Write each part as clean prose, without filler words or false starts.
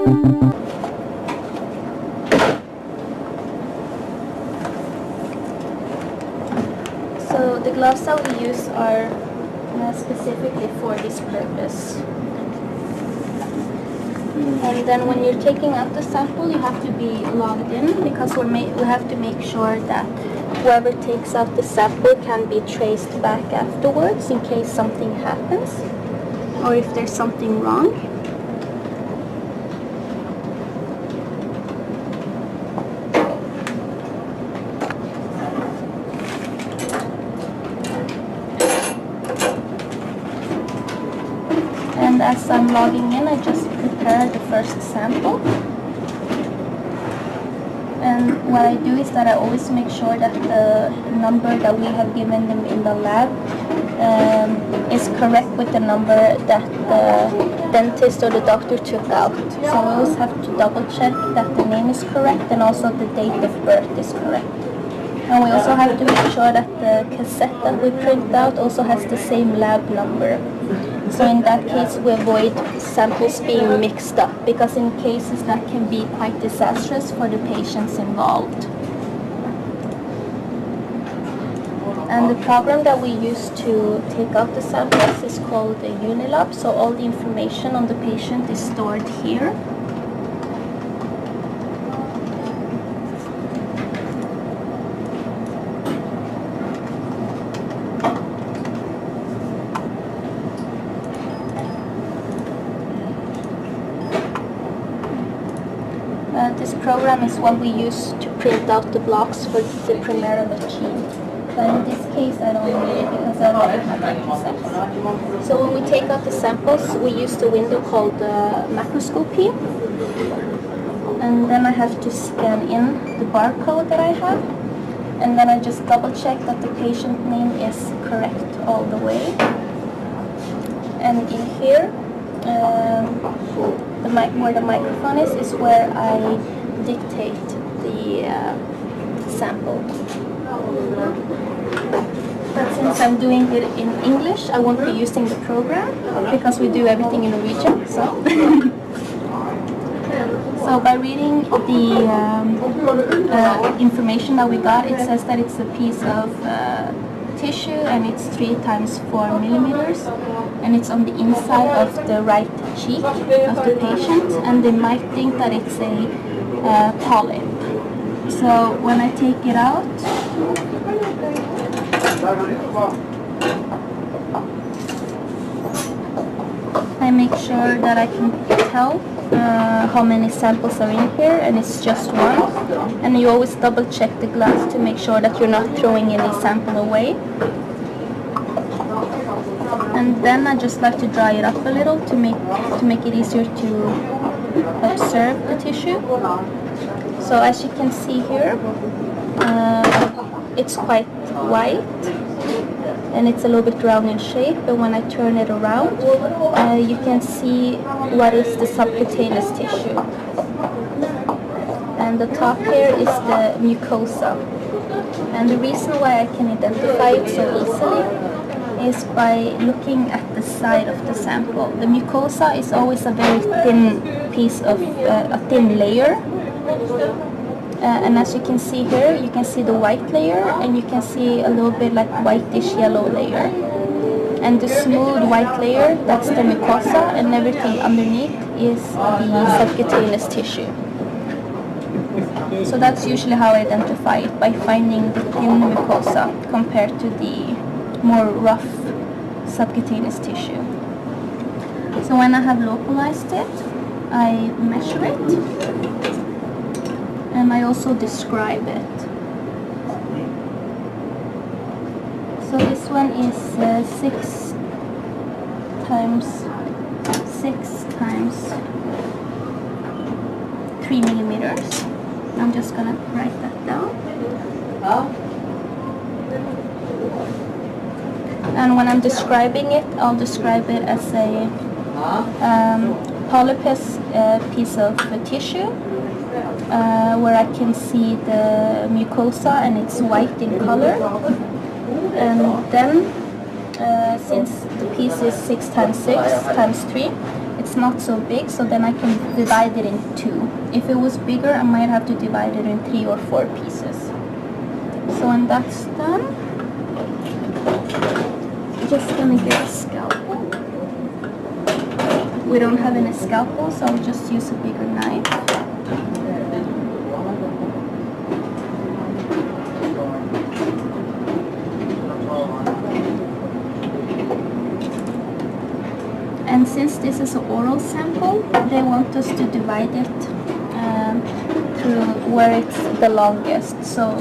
So the gloves that we use are specifically for this purpose. And then when you're taking out the sample, you have to be logged in, because we have to make sure that whoever takes out the sample can be traced back afterwards in case something happens or if there's something wrong. And as I'm logging in, I just prepare the first sample. And what I do is that I always make sure that the number that we have given them in the lab is correct with the number that the dentist or the doctor took out. So I always have to double check that the name is correct and also the date of birth is correct. And we also have to make sure that the cassette that we print out also has the same lab number. So in that case, we avoid samples being mixed up, because in cases that can be quite disastrous for the patients involved. And the program that we use to take out the samples is called the Unilab. So all the information on the patient is stored here. This program is what we use to print out the blocks for the Primera machine. But in this case, I don't need it because I already have my cassettes. So when we take out the samples, we use the window called macroscopy. And then I have to scan in the barcode that I have. And then I just double check that the patient name is correct all the way. And in here, where the microphone is where I dictate the sample. But since I'm doing it in English, I won't be using the program because we do everything in Norwegian. So, so by reading the information that we got, it says that it's a piece of tissue and it's 3 times 4 millimeters, and it's on the inside of the right cheek of the patient, and they might think that it's a polyp. So when I take it out, I make sure that I can tell how many samples are in here, and it's just one. And you always double check the glass to make sure that you're not throwing any sample away. And then I just like to dry it up a little to make it easier to observe the tissue. So as you can see here, it's quite white and it's a little bit round in shape, but when I turn it around, you can see what is the subcutaneous tissue. And the top here is the mucosa. And the reason why I can identify it so easily is by looking at the side of the sample. The mucosa is always a very thin piece of, a thin layer. And as you can see here, you can see the white layer and you can see a little bit like whitish yellow layer. And the smooth white layer, that's the mucosa, and everything underneath is the subcutaneous tissue. So that's usually how I identify it, by finding the thin mucosa compared to the more rough subcutaneous tissue. So when I have localized it, I measure it and I also describe it. So this one is 6 times 3 millimeters. I'm just gonna write that down. And when I'm describing it, I'll describe it as a polypous piece of tissue where I can see the mucosa and it's white in color. And then since the piece is 6 times 6 times 3, it's it's not so big, so then I can divide it in 2. If it was bigger, I might have to divide it in 3 or 4 pieces. So when that's done, just gonna get a scalpel. We don't have any scalpel, so I'll just use a bigger knife. And since this is an oral sample, they want us to divide it through where it's the longest. So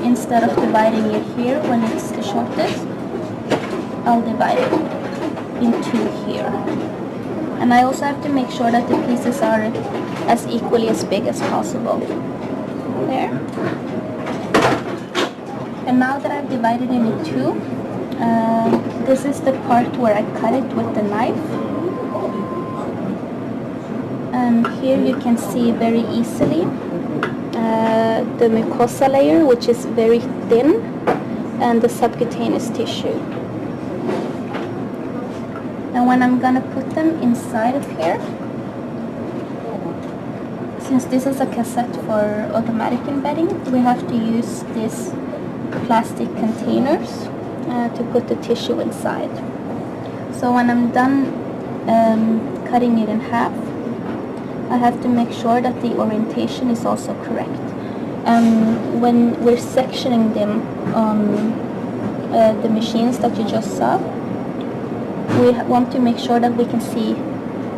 instead of dividing it here when it's the shortest, I'll divide it into here. And I also have to make sure that the pieces are as equally as big as possible. There. And now that I've divided it in 2, this is the part where I cut it with the knife. And here you can see very easily the mucosa layer, which is very thin, and the subcutaneous tissue. And when I'm gonna put them inside of here, since this is a cassette for automatic embedding, we have to use these plastic containers to put the tissue inside. So when I'm done cutting it in half, I have to make sure that the orientation is also correct. When we're sectioning them on the machines that you just saw, we want to make sure that we can see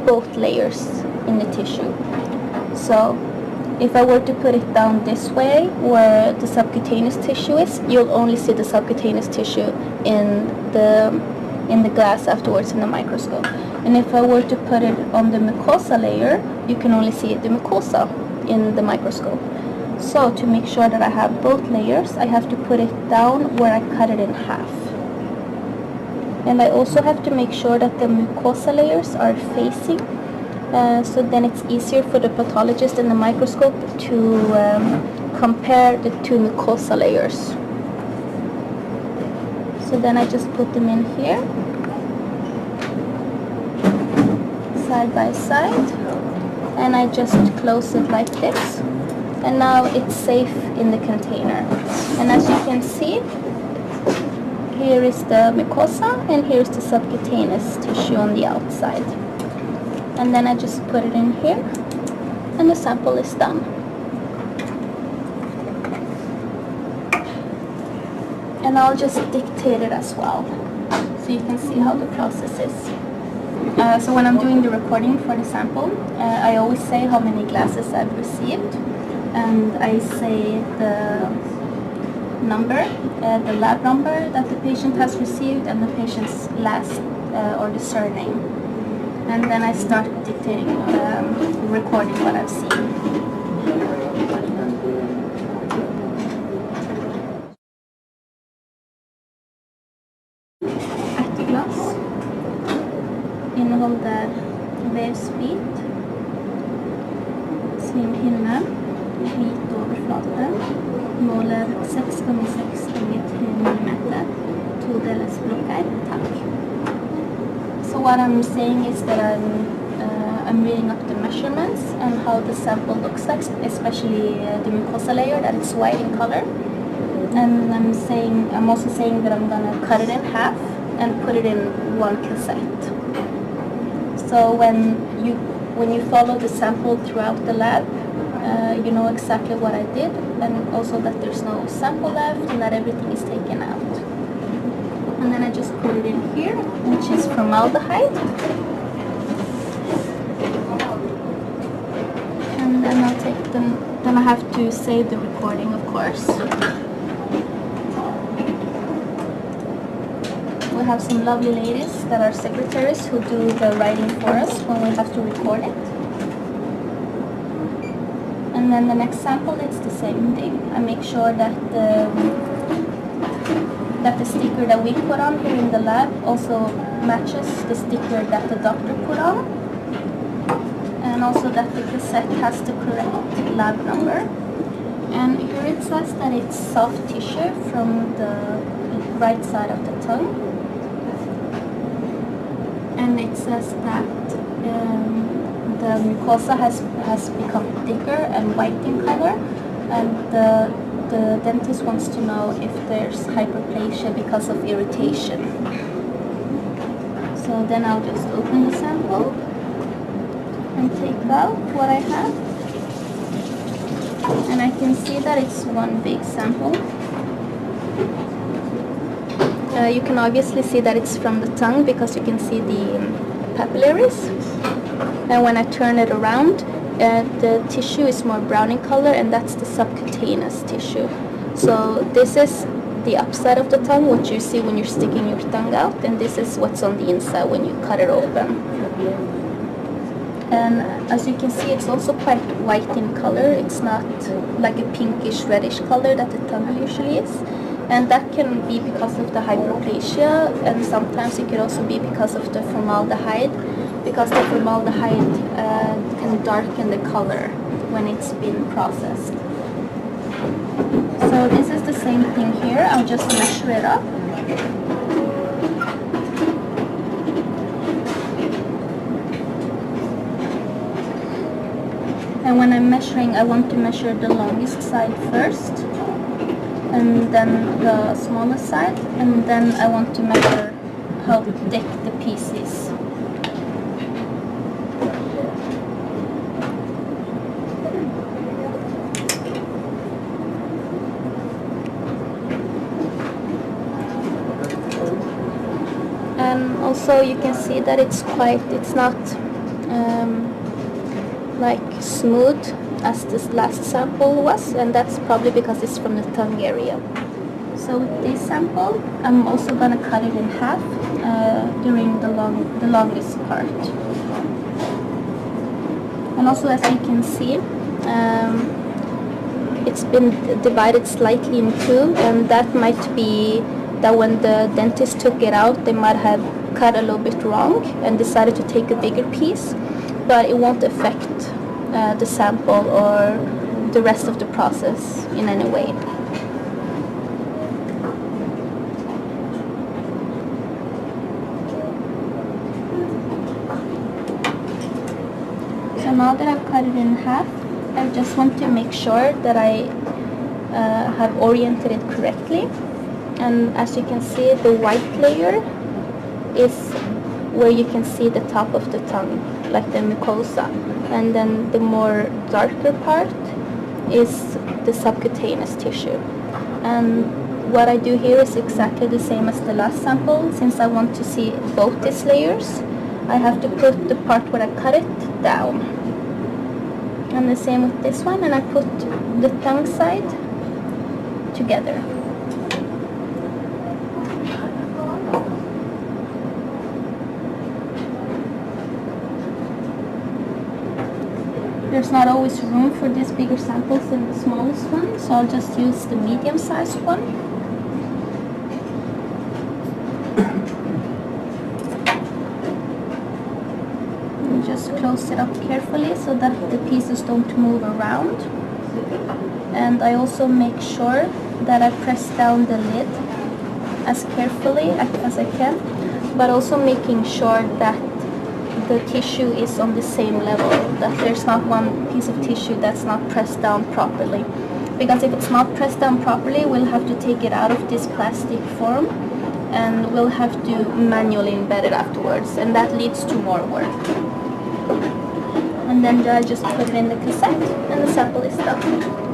both layers in the tissue. So if I were to put it down this way where the subcutaneous tissue is, you'll only see the subcutaneous tissue in the glass afterwards in the microscope. And if I were to put it on the mucosa layer, you can only see the mucosa in the microscope. So to make sure that I have both layers, I have to put it down where I cut it in half. And I also have to make sure that the mucosa layers are facing, so then it's easier for the pathologist in the microscope to compare the 2 mucosa layers. So then I just put them in here, side by side, and I just close it like this. And now it's safe in the container. And as you can see, here is the mucosa and here's the subcutaneous tissue on the outside. And then I just put it in here and the sample is done. And I'll just dictate it as well, so you can see how the process is. So when I'm doing the recording for the sample, I always say how many glasses I've received, and I say the number, the lab number that the patient has received, and the patient's last or the surname. And then I start dictating, recording what I've seen. Innehåller vävsbit, slimhinna, vit overflate, måler 6 x 6 x 3 mm, 2-deles blokker, takk. So what I'm saying is that I'm reading up the measurements and how the sample looks like, especially the mucosa layer, that it's white in color. And I'm also saying that I'm gonna cut it in half and put it in one cassette. So when you follow the sample throughout the lab, you know exactly what I did, and also that there's no sample left and that everything is taken out. And then I just put it in here, which is formaldehyde. And then I'll take them, then I have to save the recording, of course. We have some lovely ladies that are secretaries who do the writing for us when we have to record it. And then the next sample, it's the same thing. I make sure that the sticker that we put on here in the lab also matches the sticker that the doctor put on. And also that the cassette has the correct lab number. And here it says that it's soft tissue from the right side of the tongue. And it says that the mucosa has become thicker and white in color, and the dentist wants to know if there's hyperplasia because of irritation. So then I'll just open the sample and take out what I have. And I can see that it's one big sample. You can obviously see that it's from the tongue because you can see the papillaries. And when I turn it around, the tissue is more brown in color, and that's the subcutaneous tissue. So this is the upside of the tongue, what you see when you're sticking your tongue out, and this is what's on the inside when you cut it open. And as you can see, it's also quite white in color. It's not like a pinkish reddish color that the tongue usually is. And that can be because of the hyperplasia, and sometimes it could also be because of the formaldehyde, because the formaldehyde can darken the color when it's been processed. So this is the same thing here. I'll just measure it up. And when I'm measuring, I want to measure the longest side first, and then the smallest side, and then I want to measure how thick the piece is. And also you can see that it's not like smooth as this last sample was, and that's probably because it's from the tongue area. So with this sample, I'm also gonna cut it in half during the longest part. And also, as you can see, it's been divided slightly in two, and that might be that when the dentist took it out, they might have cut a little bit wrong and decided to take a bigger piece, but it won't affect the sample or the rest of the process in any way. So now that I've cut it in half, I just want to make sure that I have oriented it correctly. And as you can see, the white layer is where you can see the top of the tongue, like the mucosa. And then the more darker part is the subcutaneous tissue. And what I do here is exactly the same as the last sample. Since I want to see both these layers, I have to put the part where I cut it down. And the same with this one, and I put the tongue side together. There's not always room for these bigger samples than the smallest one, so I'll just use the medium-sized one. And just close it up carefully so that the pieces don't move around. And I also make sure that I press down the lid as carefully as I can, but also making sure that the tissue is on the same level, that there's not one piece of tissue that's not pressed down properly. Because if it's not pressed down properly, we'll have to take it out of this plastic form, and we'll have to manually embed it afterwards, and that leads to more work. And then I just put it in the cassette, and the sample is done.